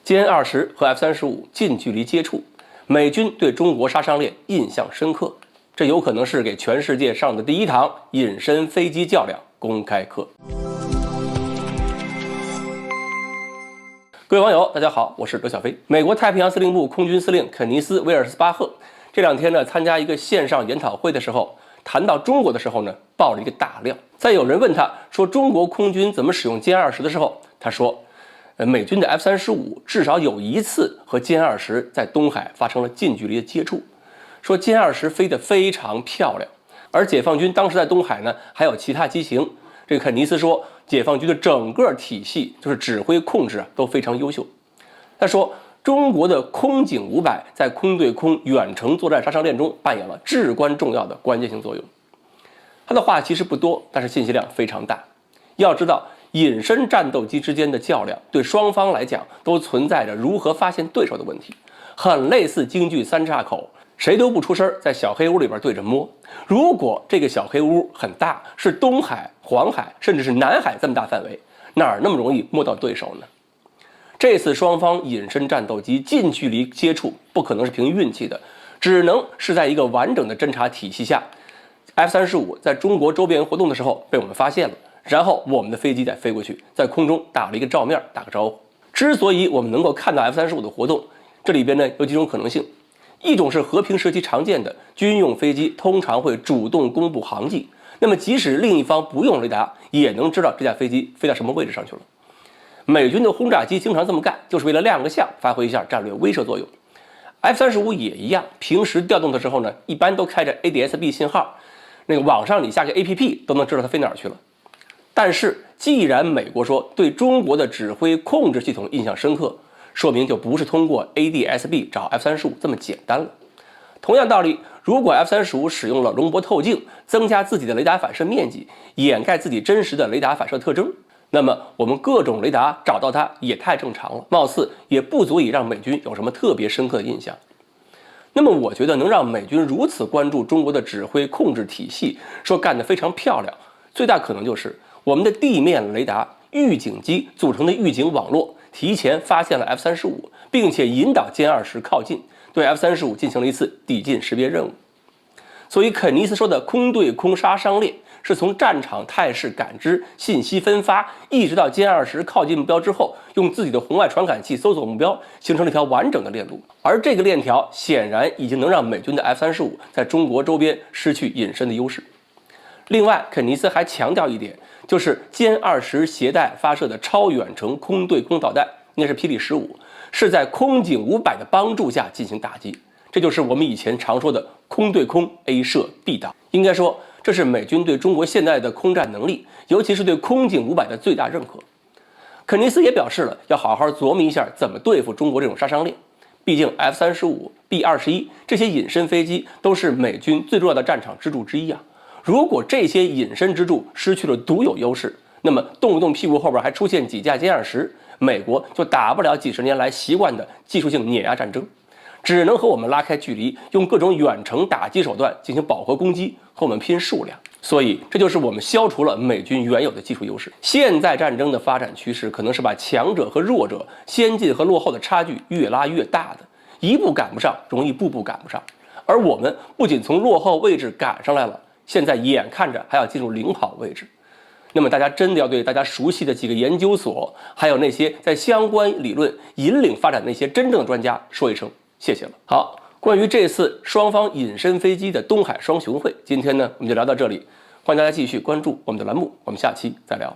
歼20和 F-35近距离接触，美军对中国杀伤链印象深刻。这有可能是给全世界上的第一堂隐身飞机较量公开课。各位网友，大家好，我是刘小飞。美国太平洋司令部空军司令肯尼斯·威尔斯巴赫这两天呢，参加一个线上研讨会的时候，谈到中国的时候呢，爆了一个大料。在有人问他说中国空军怎么使用歼20的时候，他说，美军的 F-35至少有一次和歼20在东海发生了近距离的接触，说歼20飞得非常漂亮，而解放军当时在东海呢还有其他机型。这个肯尼斯说，解放军的整个体系就是指挥控制都非常优秀。他说，中国的空警500在空对空远程作战杀伤链中扮演了至关重要的关键性作用。他的话其实不多，但是信息量非常大。要知道，隐身战斗机之间的较量对双方来讲都存在着如何发现对手的问题，很类似京剧三岔口，谁都不出声，在小黑屋里边对着摸。如果这个小黑屋很大，是东海、黄海甚至是南海这么大范围，哪儿那么容易摸到对手呢？这次双方隐身战斗机近距离接触不可能是凭运气的，只能是在一个完整的侦察体系下， F-35在中国周边活动的时候被我们发现了，然后我们的飞机再飞过去，在空中打了一个照面，打个招呼。之所以我们能够看到 F-35的活动，这里边呢有几种可能性。一种是和平时期常见的军用飞机通常会主动公布航迹，那么即使另一方不用雷达，也能知道这架飞机飞到什么位置上去了。美军的轰炸机经常这么干，就是为了亮个相，发挥一下战略威慑作用。F-35也一样，平时调动的时候呢，一般都开着 ADS-B 信号，那个网上你下个 APP 都能知道它飞哪儿去了。但是既然美国说对中国的指挥控制系统印象深刻，说明就不是通过 ADS-B 找 F-35这么简单了。同样道理，如果 F-35使用了龙波透镜，增加自己的雷达反射面积，掩盖自己真实的雷达反射特征，那么我们各种雷达找到它也太正常了，貌似也不足以让美军有什么特别深刻的印象。那么我觉得能让美军如此关注中国的指挥控制体系，说干得非常漂亮，最大可能就是我们的地面雷达预警机组成的预警网络提前发现了 F-35，并且引导歼20靠近，对 F-35进行了一次抵近识别任务。所以肯尼斯说的空对空杀伤链是从战场态势感知、信息分发，一直到歼20靠近目标之后，用自己的红外传感器搜索目标，形成了一条完整的链路。而这个链条显然已经能让美军的 F-35在中国周边失去隐身的优势。另外，肯尼斯还强调一点，就是歼20携带发射的超远程空对空导弹，应该是霹雳15，是在空警500的帮助下进行打击。这就是我们以前常说的空对空 A 射 B 挡。应该说，这是美军对中国现在的空战能力，尤其是对空警500的最大认可。肯尼斯也表示了要好好琢磨一下怎么对付中国这种杀伤链。毕竟 F-35、B-21这些隐身飞机都是美军最重要的战场支柱之一啊。如果这些隐身支柱失去了独有优势，那么动不动屁股后边还出现几架歼20，美国就打不了几十年来习惯的技术性碾压战争，只能和我们拉开距离，用各种远程打击手段进行饱和攻击，和我们拼数量。所以这就是我们消除了美军原有的技术优势。现在战争的发展趋势可能是把强者和弱者、先进和落后的差距越拉越大的，一步赶不上，容易步步赶不上。而我们不仅从落后位置赶上来了，现在眼看着还要进入领跑位置。那么大家真的要对大家熟悉的几个研究所，还有那些在相关理论引领发展的那些真正的专家说一声谢谢了。好，关于这次双方隐身飞机的东海双雄会，今天呢我们就聊到这里，欢迎大家继续关注我们的栏目，我们下期再聊。